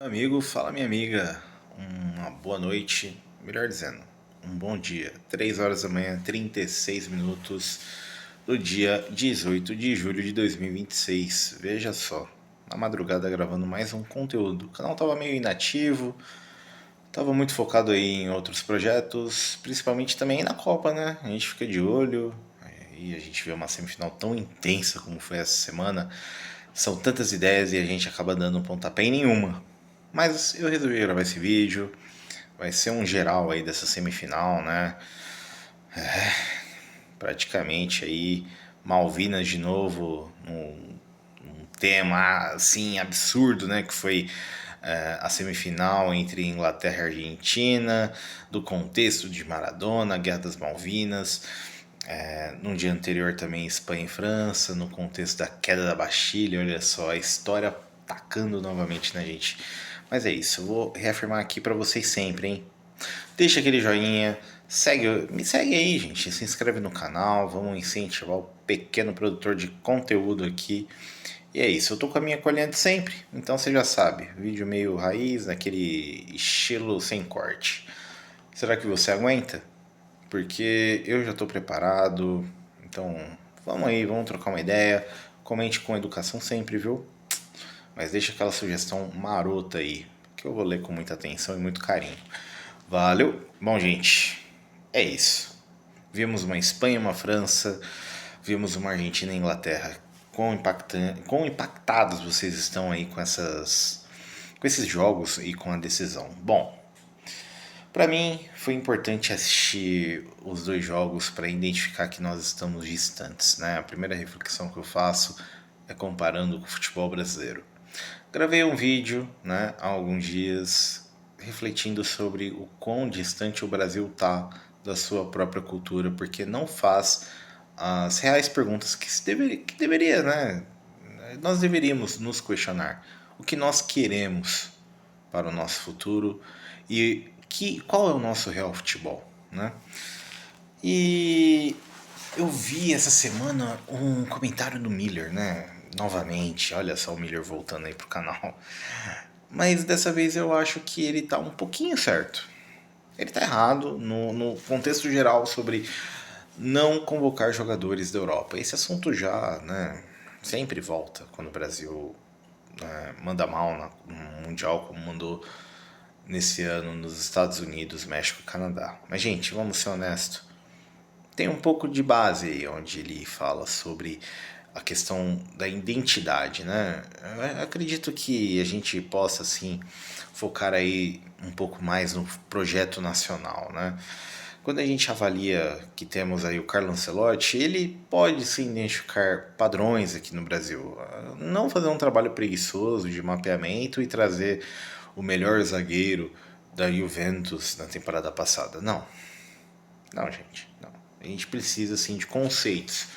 Amigo, fala minha amiga, uma boa noite, melhor dizendo, um bom dia. 3 horas da manhã, 36 minutos do dia 18 de julho de 2026. Veja só, na madrugada gravando mais um conteúdo. O canal tava meio inativo, tava muito focado aí em outros projetos, principalmente também na Copa, né? A gente fica de olho, e a gente vê uma semifinal tão intensa como foi essa semana. São tantas ideias e a gente acaba dando um pontapé em nenhuma. Mas eu resolvi gravar esse vídeo. Vai ser um geral aí dessa semifinal, né? Praticamente aí Malvinas de novo, um tema assim absurdo, né? Que foi a semifinal entre Inglaterra e Argentina, do contexto de Maradona, Guerra das Malvinas. No dia anterior também Espanha e França, no contexto da queda da Bastilha, olha só, a história tacando novamente na gente. Mas é isso, eu vou reafirmar aqui para vocês sempre, hein? Deixa aquele joinha, me segue aí, gente, se inscreve no canal, vamos incentivar o pequeno produtor de conteúdo aqui. E é isso, eu tô com a minha colinha de sempre, então você já sabe, vídeo meio raiz, naquele estilo sem corte. Será que você aguenta? Porque eu já estou preparado. Então, vamos aí, vamos trocar uma ideia. Comente com educação sempre, viu? Mas deixa aquela sugestão marota aí, que eu vou ler com muita atenção e muito carinho. Valeu? Bom, gente, é isso. Vimos uma Espanha e uma França, vimos uma Argentina e Inglaterra. Quão impactados vocês estão aí com esses jogos e com a decisão? Bom, para mim, foi importante assistir os dois jogos para identificar que nós estamos distantes, né? A primeira reflexão que eu faço é comparando com o futebol brasileiro. Gravei um vídeo, né, há alguns dias, refletindo sobre o quão distante o Brasil tá da sua própria cultura, porque não faz as reais perguntas que deveria, né? Nós deveríamos nos questionar o que nós queremos para o nosso futuro e qual é o nosso real futebol, né? E eu vi essa semana um comentário do Miller, né? Novamente, olha só o Miller voltando aí pro canal. Mas dessa vez eu acho que ele tá um pouquinho certo. Ele tá errado no contexto geral sobre não convocar jogadores da Europa. Esse assunto já, né, sempre volta quando o Brasil manda mal no Mundial, como mandou nesse ano nos Estados Unidos, México e Canadá. Mas, gente, vamos ser honestos. Tem um pouco de base aí, onde ele fala sobre a questão da identidade, né? Eu acredito que a gente possa, assim, focar aí um pouco mais no projeto nacional, né? Quando a gente avalia que temos aí o Carlo Ancelotti, ele pode sim identificar padrões aqui no Brasil. Não fazer um trabalho preguiçoso de mapeamento e trazer o melhor zagueiro da Juventus na temporada passada. Não, não, gente, não. A gente precisa assim de conceitos,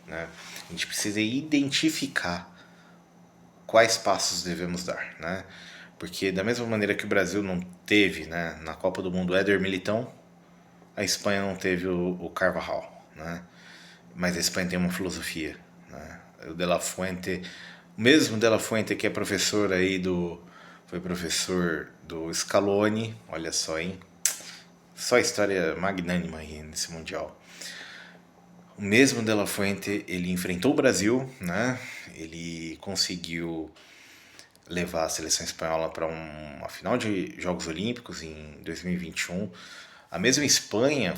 né? A gente precisa identificar quais passos devemos dar, né? Porque da mesma maneira que o Brasil não teve, né, na Copa do Mundo Éder Militão, a Espanha não teve o Carvajal, né? Mas a Espanha tem uma filosofia, né? O De La Fuente, o mesmo De La Fuente que é professor aí foi professor do Scaloni, olha só, hein? Só história magnânima aí nesse mundial. O mesmo De La Fuente, ele enfrentou o Brasil, né? Ele conseguiu levar a seleção espanhola para uma final de Jogos Olímpicos em 2021. A mesma Espanha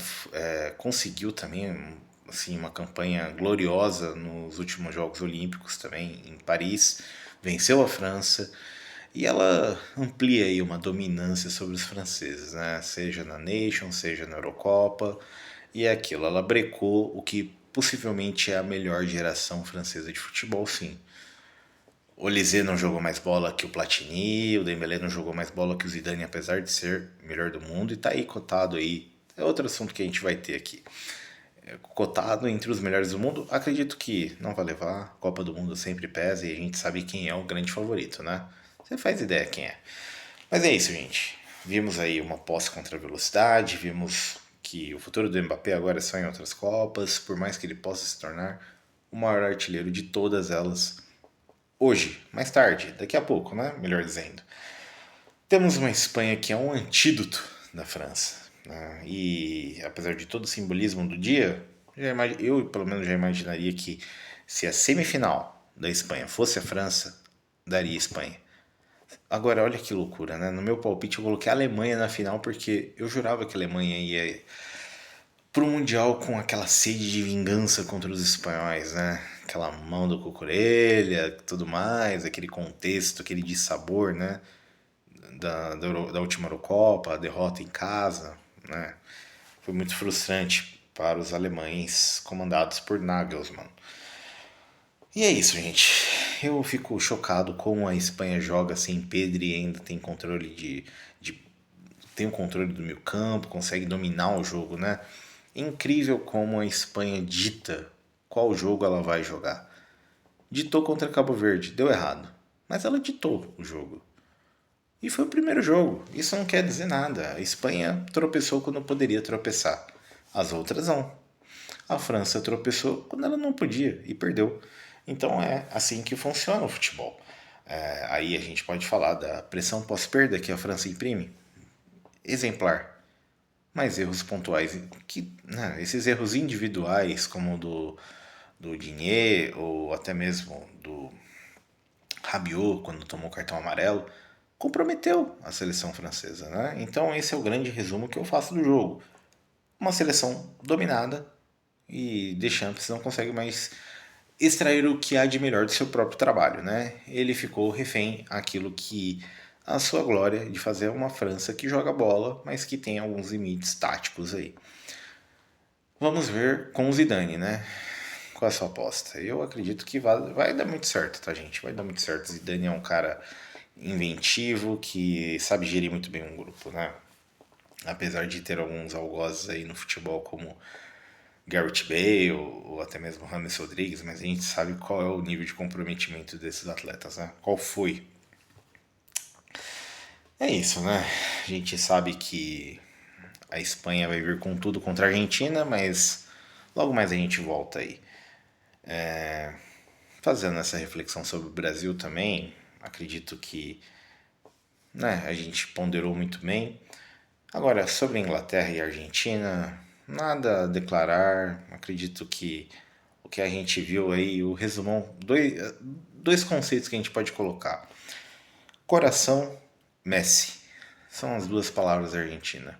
conseguiu também assim, uma campanha gloriosa nos últimos Jogos Olímpicos também em Paris, venceu a França e ela amplia aí uma dominância sobre os franceses, né? Seja na Nations, seja na Eurocopa, e é aquilo, ela brecou o que possivelmente é a melhor geração francesa de futebol, sim. O Olise não jogou mais bola que o Platini, o Dembélé não jogou mais bola que o Zidane, apesar de ser o melhor do mundo, e tá aí cotado aí. É outro assunto que a gente vai ter aqui. Cotado entre os melhores do mundo, acredito que não vai levar. Copa do Mundo sempre pesa e a gente sabe quem é o grande favorito, né? Você faz ideia quem é. Mas é isso, gente. Vimos aí uma posse contra a velocidade, vimos que o futuro do Mbappé agora é só em outras Copas, por mais que ele possa se tornar o maior artilheiro de todas elas hoje, mais tarde, daqui a pouco, né? Melhor dizendo. Temos uma Espanha que é um antídoto da França, né? E apesar de todo o simbolismo do dia, eu pelo menos já imaginaria que se a semifinal da Espanha fosse a França, daria Espanha. Agora, olha que loucura, né? No meu palpite eu coloquei a Alemanha na final porque eu jurava que a Alemanha ia pro Mundial com aquela sede de vingança contra os espanhóis, né? Aquela mão do Cucurella, tudo mais, aquele contexto, aquele dissabor, né? Da última Eurocopa, a derrota em casa, né? Foi muito frustrante para os alemães comandados por Nagelsmann. E é isso, gente. Eu fico chocado como a Espanha joga sem Pedri e ainda tem controle de tem o controle do meio campo, consegue dominar o jogo, né? Incrível como a Espanha dita qual jogo ela vai jogar. Ditou contra Cabo Verde, deu errado, mas ela ditou o jogo. E foi o primeiro jogo. Isso não quer dizer nada. A Espanha tropeçou quando poderia tropeçar. As outras não. A França tropeçou quando ela não podia e perdeu. Então é assim que funciona o futebol. Aí a gente pode falar da pressão pós-perda que a França imprime. Exemplar. Mas erros pontuais. Esses erros individuais, como o do Digne ou até mesmo do Rabiot, quando tomou o cartão amarelo, comprometeu a seleção francesa. Né? Então esse é o grande resumo que eu faço do jogo. Uma seleção dominada e Deschamps não consegue mais extrair o que há de melhor do seu próprio trabalho, né? Ele ficou refém àquilo que a sua glória de fazer uma França que joga bola, mas que tem alguns limites táticos aí. Vamos ver com o Zidane, né? Qual é a sua aposta? Eu acredito que vai dar muito certo, tá, gente? Vai dar muito certo. Zidane é um cara inventivo que sabe gerir muito bem um grupo, né? Apesar de ter alguns algozes aí no futebol como Gareth Bale ou até mesmo James Rodrigues, mas a gente sabe qual é o nível de comprometimento desses atletas, né? Qual foi? É isso, né? A gente sabe que a Espanha vai vir com tudo contra a Argentina, mas logo mais a gente volta aí. Fazendo essa reflexão sobre o Brasil também, acredito que, né, a gente ponderou muito bem. Agora, sobre a Inglaterra e a Argentina, nada a declarar. Acredito que o que a gente viu aí, o resumão, dois conceitos que a gente pode colocar. Coração, Messi. São as duas palavras da Argentina.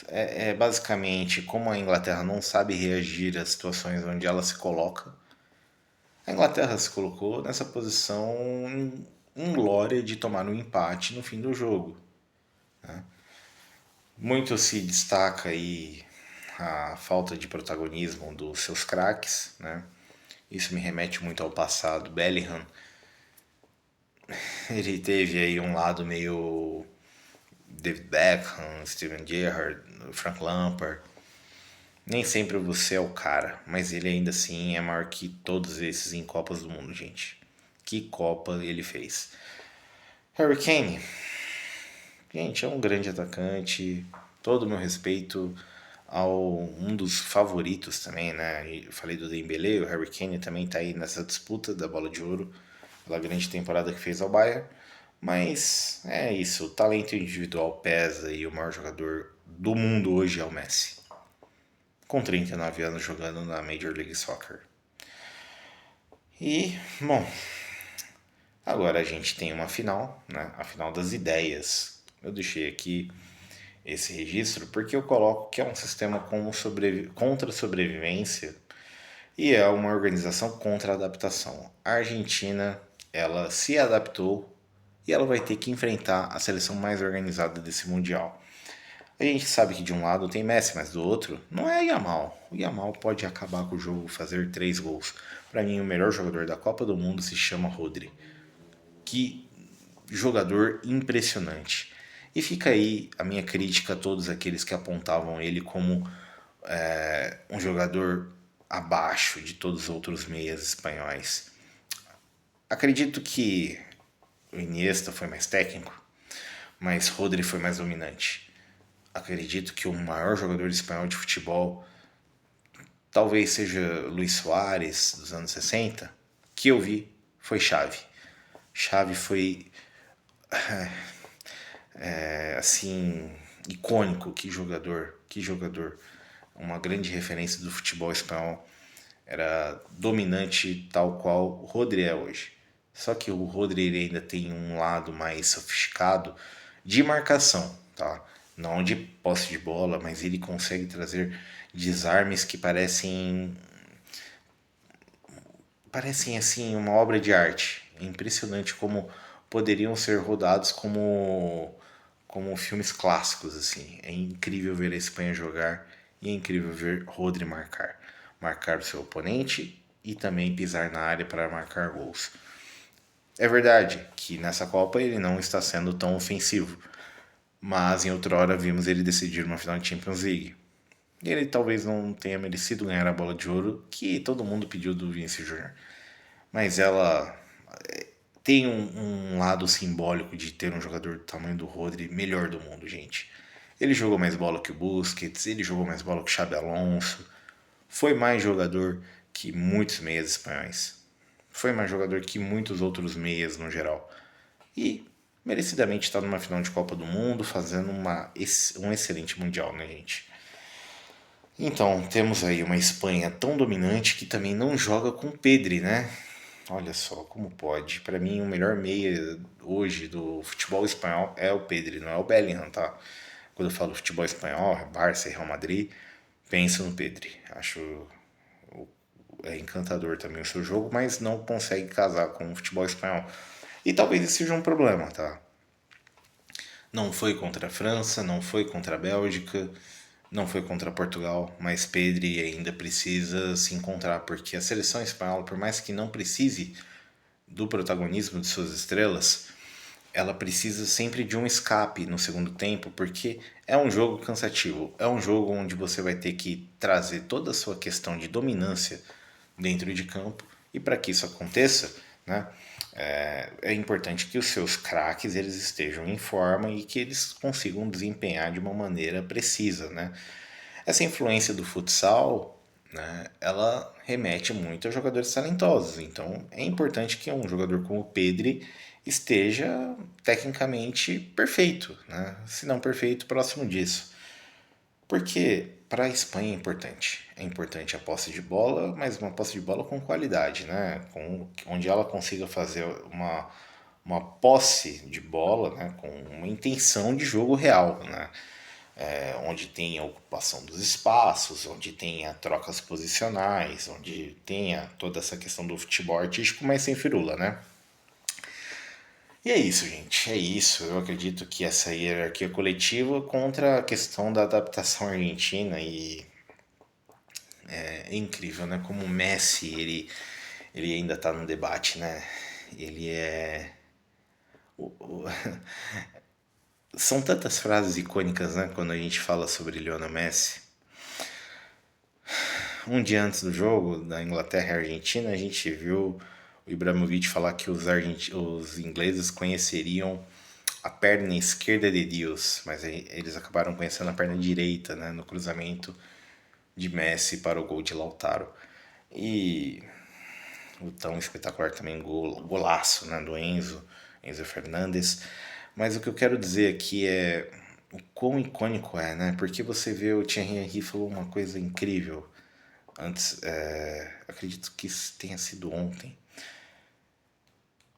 É basicamente como a Inglaterra não sabe reagir às situações onde ela se coloca. A Inglaterra se colocou nessa posição inglória de tomar um empate no fim do jogo. Muito se destaca aí a falta de protagonismo dos seus craques, né? Isso me remete muito ao passado. Bellingham, ele teve aí um lado meio David Beckham, Steven Gerrard, Frank Lampard. Nem sempre você é o cara, mas ele ainda assim é maior que todos esses em Copas do Mundo, gente. Que Copa ele fez. Harry Kane, gente, é um grande atacante. Todo o meu respeito ao um dos favoritos também, né? Eu falei do Dembélé, o Harry Kane também tá aí nessa disputa da Bola de Ouro pela grande temporada que fez ao Bayern. Mas é isso, o talento individual pesa e o maior jogador do mundo hoje é o Messi. Com 39 anos jogando na Major League Soccer. E, bom, agora a gente tem uma final, né? A final das ideias. Eu deixei aqui esse registro porque eu coloco que é um sistema contra a sobrevivência e é uma organização contra a adaptação. A Argentina, ela se adaptou e ela vai ter que enfrentar a seleção mais organizada desse Mundial. A gente sabe que de um lado tem Messi, mas do outro não é Yamal. O Yamal pode acabar com o jogo, fazer 3 gols. Para mim, o melhor jogador da Copa do Mundo se chama Rodri. Que jogador impressionante. E fica aí a minha crítica a todos aqueles que apontavam ele como um jogador abaixo de todos os outros meias espanhóis. Acredito que o Iniesta foi mais técnico, mas Rodri foi mais dominante. Acredito que o maior jogador espanhol de futebol talvez seja Luis Soares dos anos 60, que eu vi foi Xavi. Xavi foi assim, icônico, que jogador. Uma grande referência do futebol espanhol. Era dominante tal qual o Rodri é hoje. Só que o Rodri ele ainda tem um lado mais sofisticado de marcação, tá? Não de posse de bola, mas ele consegue trazer desarmes que parecem assim uma obra de arte. É impressionante como poderiam ser rodados como filmes clássicos assim. É incrível ver a Espanha jogar e é incrível ver Rodri marcar o seu oponente e também pisar na área para marcar gols. É verdade que nessa Copa ele não está sendo tão ofensivo, mas em outra hora vimos ele decidir uma final de Champions League. Ele talvez não tenha merecido ganhar a bola de ouro que todo mundo pediu do Vinícius Júnior. Mas ela tem um lado simbólico de ter um jogador do tamanho do Rodri melhor do mundo, gente. Ele jogou mais bola que o Busquets, ele jogou mais bola que o Xabi Alonso, foi mais jogador que muitos meias espanhóis. Foi mais jogador que muitos outros meias no geral. E merecidamente está numa final de Copa do Mundo, fazendo um excelente Mundial, né, gente? Então, temos aí uma Espanha tão dominante que também não joga com Pedri, né? Olha só como pode. Para mim, o melhor meia hoje do futebol espanhol é o Pedri, não é o Bellingham, tá? Quando eu falo futebol espanhol, Barça e Real Madrid, penso no Pedri. Acho encantador também o seu jogo, mas não consegue casar com o futebol espanhol. E talvez isso seja um problema, tá? Não foi contra a França, não foi contra a Bélgica, não foi contra Portugal, mas Pedri ainda precisa se encontrar, porque a seleção espanhola, por mais que não precise do protagonismo de suas estrelas, ela precisa sempre de um escape no segundo tempo, porque é um jogo cansativo, é um jogo onde você vai ter que trazer toda a sua questão de dominância dentro de campo, e para que isso aconteça, né, é importante que os seus craques eles estejam em forma e que eles consigam desempenhar de uma maneira precisa, né? Essa influência do futsal, né, ela remete muito a jogadores talentosos. Então é importante que um jogador como o Pedri esteja tecnicamente perfeito, né? Se não perfeito, próximo disso. Porque para a Espanha é importante. É importante a posse de bola, mas uma posse de bola com qualidade, né? Onde ela consiga fazer uma posse de bola, né? Com uma intenção de jogo real, né? Onde tem a ocupação dos espaços, onde tenha trocas posicionais, onde tenha toda essa questão do futebol artístico, mas sem firula, né? E é isso, gente. É isso. Eu acredito que essa hierarquia coletiva contra a questão da adaptação argentina e é incrível, né? Como o Messi, ele ainda tá no debate, né? Ele é... o- o- São tantas frases icônicas, né? Quando a gente fala sobre Lionel Messi. Um dia antes do jogo da Inglaterra e Argentina, a gente viu o Ibrahimovic falar que os ingleses conheceriam a perna esquerda de Deus, mas eles acabaram conhecendo a perna direita, né, no cruzamento de Messi para o gol de Lautaro. E o tão espetacular também golaço, né, do Enzo Fernandes. Mas o que eu quero dizer aqui é o quão icônico é, né? Porque você vê o Thierry Henry falou uma coisa incrível antes, acredito que tenha sido ontem.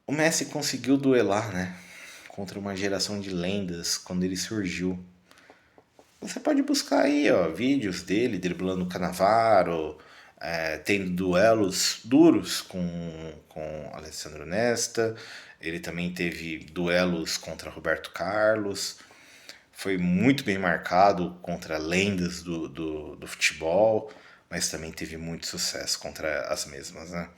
O Messi conseguiu duelar, né, contra uma geração de lendas quando ele surgiu. Você pode buscar aí, ó, vídeos dele driblando o Cannavaro, tendo duelos duros com Alessandro Nesta. Ele também teve duelos contra Roberto Carlos. Foi muito bem marcado contra lendas do futebol, mas também teve muito sucesso contra as mesmas, né?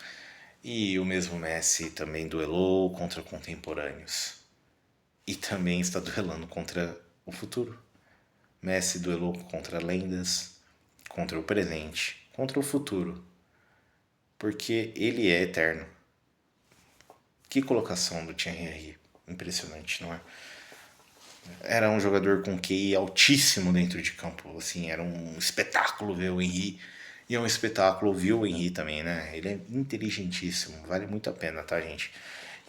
E o mesmo Messi também duelou contra contemporâneos. E também está duelando contra o futuro. Messi duelou contra lendas, contra o presente, contra o futuro. Porque ele é eterno. Que colocação do Thierry Henry. Impressionante, não é? Era um jogador com QI altíssimo dentro de campo. Assim, era um espetáculo ver o Henry. E é um espetáculo ouvir o Henry também, né? Ele é inteligentíssimo. Vale muito a pena, tá, gente?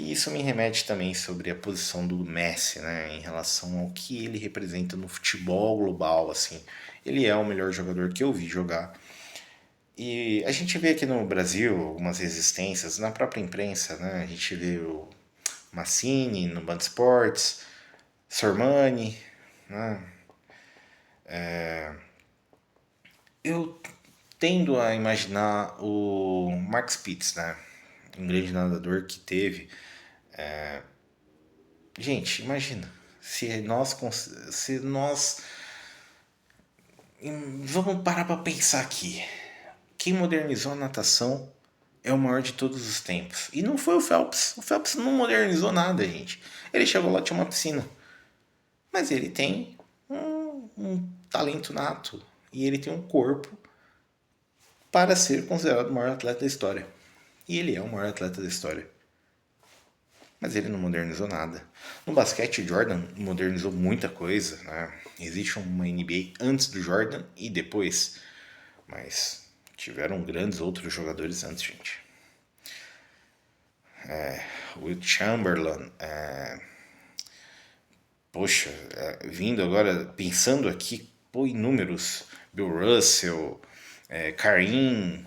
E isso me remete também sobre a posição do Messi, né, em relação ao que ele representa no futebol global, assim. Ele é o melhor jogador que eu vi jogar. E a gente vê aqui no Brasil algumas resistências na própria imprensa, né? A gente vê o Massini no Band Esportes, Sormani, né? Eu tendo a imaginar o Mark Spitz, né? Um grande nadador que teve. Gente, imagina se nós vamos parar para pensar aqui. Quem modernizou a natação é o maior de todos os tempos. E não foi o Phelps. O Phelps não modernizou nada, gente. Ele chegou lá, tinha uma piscina. Mas ele tem um talento nato. E ele tem um corpo para ser considerado o maior atleta da história. E ele é o maior atleta da história. Mas ele não modernizou nada. No basquete, o Jordan modernizou muita coisa, né? Existe uma NBA antes do Jordan e depois. Mas tiveram grandes outros jogadores antes, gente. Will Chamberlain, poxa, vindo agora, pensando aqui, pô, em números, Bill Russell, Kareem,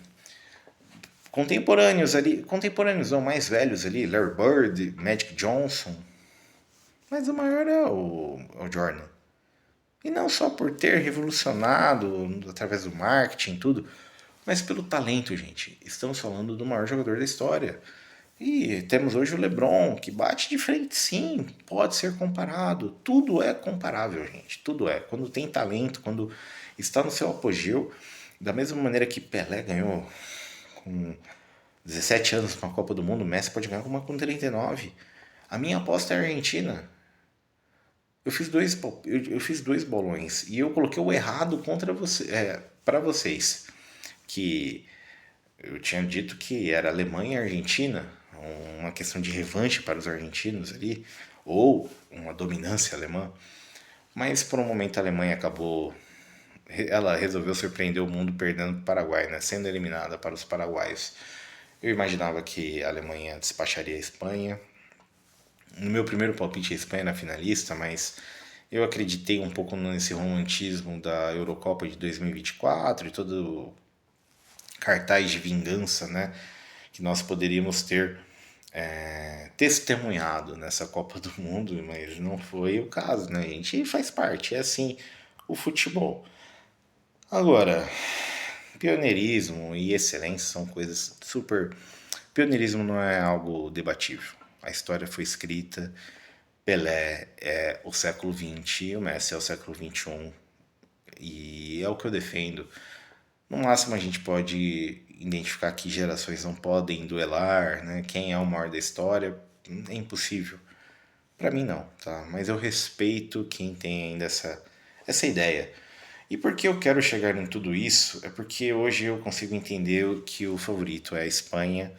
contemporâneos não, mais velhos ali, Larry Bird, Magic Johnson, mas o maior é o Jordan. E não só por ter revolucionado através do marketing e tudo, mas pelo talento, gente. Estamos falando do maior jogador da história. E temos hoje o LeBron, que bate de frente, sim, pode ser comparado. Tudo é comparável, gente. Tudo é. Quando tem talento, quando está no seu apogeu, da mesma maneira que Pelé ganhou com 17 anos uma Copa do Mundo, o Messi pode ganhar uma com 39. A minha aposta é a Argentina. Eu fiz dois bolões e eu coloquei o errado contra você, para vocês. Que eu tinha dito que era Alemanha e Argentina, uma questão de revanche para os argentinos ali, ou uma dominância alemã. Mas por um momento a Alemanha acabou. Ela resolveu surpreender o mundo perdendo para o Paraguai, né? Sendo eliminada para os paraguaios. Eu imaginava que a Alemanha despacharia a Espanha. No meu primeiro palpite, a Espanha era finalista, mas eu acreditei um pouco nesse romantismo da Eurocopa de 2024 e todo o cartaz de vingança, né? Que nós poderíamos ter testemunhado nessa Copa do Mundo, mas não foi o caso, né? A gente faz parte, é assim o futebol. Agora, pioneirismo e excelência são coisas super. Pioneirismo não é algo debatível. A história foi escrita. Pelé é o século XX, o Messi é o século XXI. E é o que eu defendo. No máximo a gente pode identificar que gerações não podem duelar, né? Quem é o maior da história é impossível. Pra mim não, tá? Mas eu respeito quem tem ainda essa ideia. E por que eu quero chegar em tudo isso? É porque hoje eu consigo entender que o favorito é a Espanha,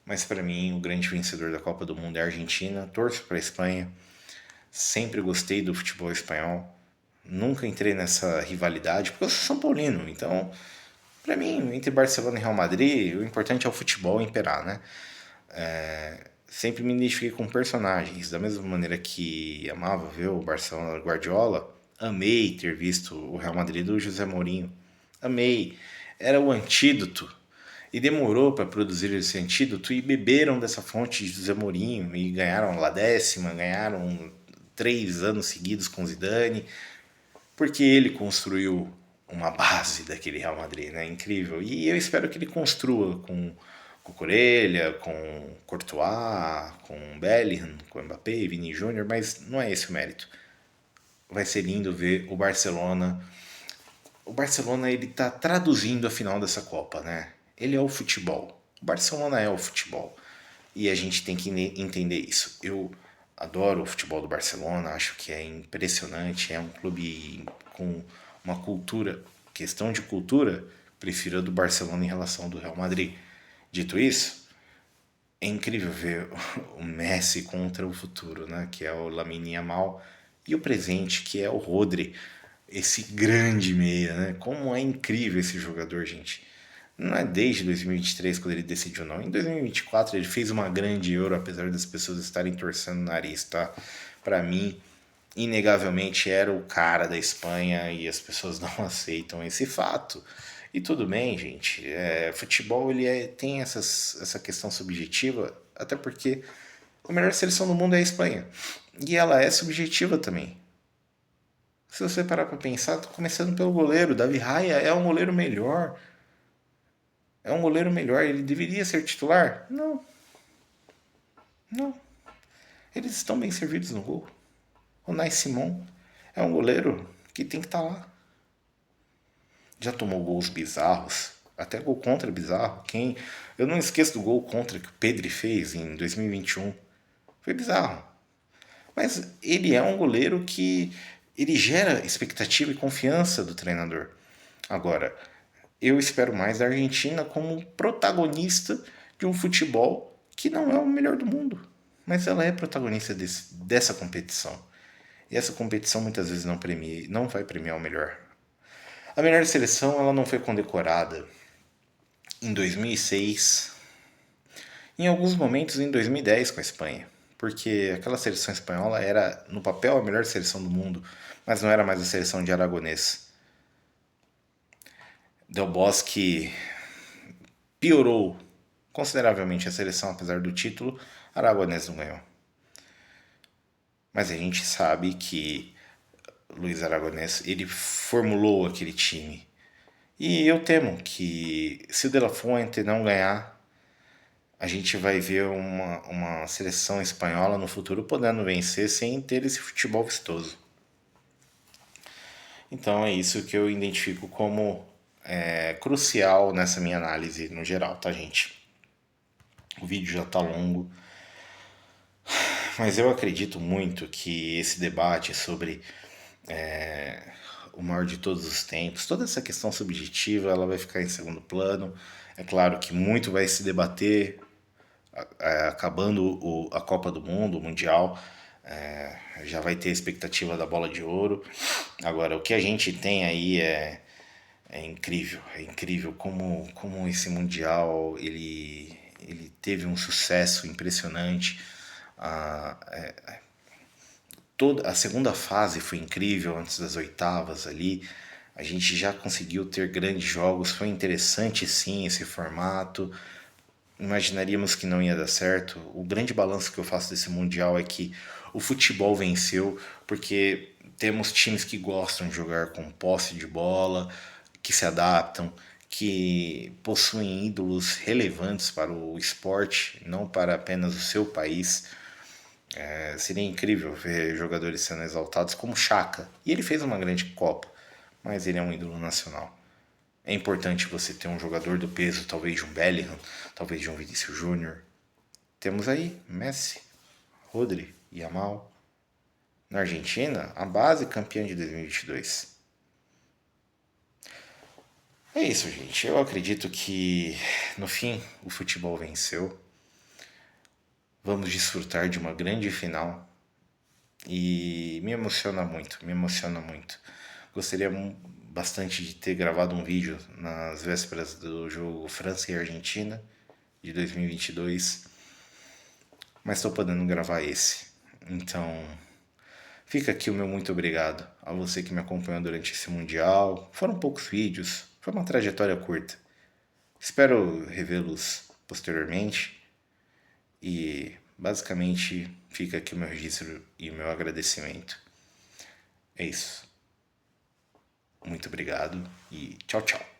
mas para mim o grande vencedor da Copa do Mundo é a Argentina. Torço para a Espanha. Sempre gostei do futebol espanhol. Nunca entrei nessa rivalidade, porque eu sou São Paulino. Então, para mim, entre Barcelona e Real Madrid, o importante é o futebol imperar, né? Sempre me identifiquei com personagens, da mesma maneira que amava ver o Barcelona Guardiola, amei ter visto o Real Madrid do José Mourinho. Amei. Era o antídoto. E demorou para produzir esse antídoto e beberam dessa fonte de José Mourinho e ganharam lá décima, ganharam 3 anos seguidos com Zidane, porque ele construiu uma base daquele Real Madrid, né? Incrível. E eu espero que ele construa com Cucurella, com Courtois, com Bellingham, com Mbappé e Vini Júnior, mas não é esse o mérito. Vai ser lindo ver o Barcelona. O Barcelona ele tá traduzindo a final dessa Copa, né? Ele é o futebol. O Barcelona é o futebol. E a gente tem que entender isso. Eu adoro o futebol do Barcelona, acho que é impressionante, é um clube com uma cultura, questão de cultura, prefiro a do Barcelona em relação ao do Real Madrid. Dito isso, é incrível ver o Messi contra o futuro, né? Que é o Lamine Yamal, e o presente, que é o Rodri, esse grande meia, né? Como é incrível esse jogador, gente. Não é desde 2023 quando ele decidiu, não. Em 2024 ele fez uma grande Euro, apesar das pessoas estarem torcendo o nariz, tá? Pra mim, inegavelmente era o cara da Espanha e as pessoas não aceitam esse fato. E tudo bem, gente. Futebol tem essa questão subjetiva, até porque a melhor seleção do mundo é a Espanha. E ela é subjetiva também. Se você parar pra pensar, tô começando pelo goleiro. Davi Raya é um goleiro melhor. É um goleiro melhor. Ele deveria ser titular? Não, não. Eles estão bem servidos no gol. O Nai Simon é um goleiro que tem que estar lá. Já tomou gols bizarros, até gol contra bizarro. Eu não esqueço do gol contra que o Pedri fez em 2021. Foi bizarro. Mas ele é um goleiro que ele gera expectativa e confiança do treinador. Agora, eu espero mais da Argentina como protagonista de um futebol que não é o melhor do mundo, mas ela é protagonista dessa competição. E essa competição muitas vezes não vai premiar o melhor. A melhor seleção ela não foi condecorada em 2006, em alguns momentos em 2010 com a Espanha, porque aquela seleção espanhola era no papel a melhor seleção do mundo, mas não era mais a seleção de Aragonês. Del Bosque piorou consideravelmente a seleção, apesar do título, Aragonês não ganhou. Mas a gente sabe que Luiz Aragonês ele formulou aquele time. E eu temo que se o De La Fuente não ganhar, a gente vai ver uma seleção espanhola no futuro podendo vencer sem ter esse futebol vistoso. Então é isso que eu identifico como crucial nessa minha análise no geral, tá, gente? O vídeo já tá longo, mas eu acredito muito que esse debate sobre o maior de todos os tempos, toda essa questão subjetiva, ela vai ficar em segundo plano. É claro que muito vai se debater acabando a Copa do Mundo, o Mundial, já vai ter a expectativa da bola de ouro. Agora, o que a gente tem aí é incrível como esse Mundial ele teve um sucesso impressionante. Toda a segunda fase foi incrível antes das oitavas ali. A gente já conseguiu ter grandes jogos, foi interessante sim esse formato. Imaginaríamos que não ia dar certo. O grande balanço que eu faço desse Mundial é que o futebol venceu, porque temos times que gostam de jogar com posse de bola, que se adaptam, que possuem ídolos relevantes para o esporte, não para apenas o seu país. Seria incrível ver jogadores sendo exaltados como Chaka. E ele fez uma grande Copa, mas ele é um ídolo nacional. É importante você ter um jogador do peso, talvez de um Bellingham, talvez de um Vinícius Júnior. Temos aí Messi, Rodri, Yamal. Na Argentina, a base campeã de 2022. É isso, gente. Eu acredito que no fim o futebol venceu. Vamos desfrutar de uma grande final. E me emociona muito, me emociona muito. Gostaria bastante de ter gravado um vídeo nas vésperas do jogo França e Argentina de 2022, mas estou podendo gravar esse. Então, fica aqui o meu muito obrigado a você que me acompanhou durante esse Mundial. Foram poucos vídeos, foi uma trajetória curta. Espero revê-los posteriormente e basicamente fica aqui o meu registro e o meu agradecimento. É isso. Muito obrigado e tchau, tchau.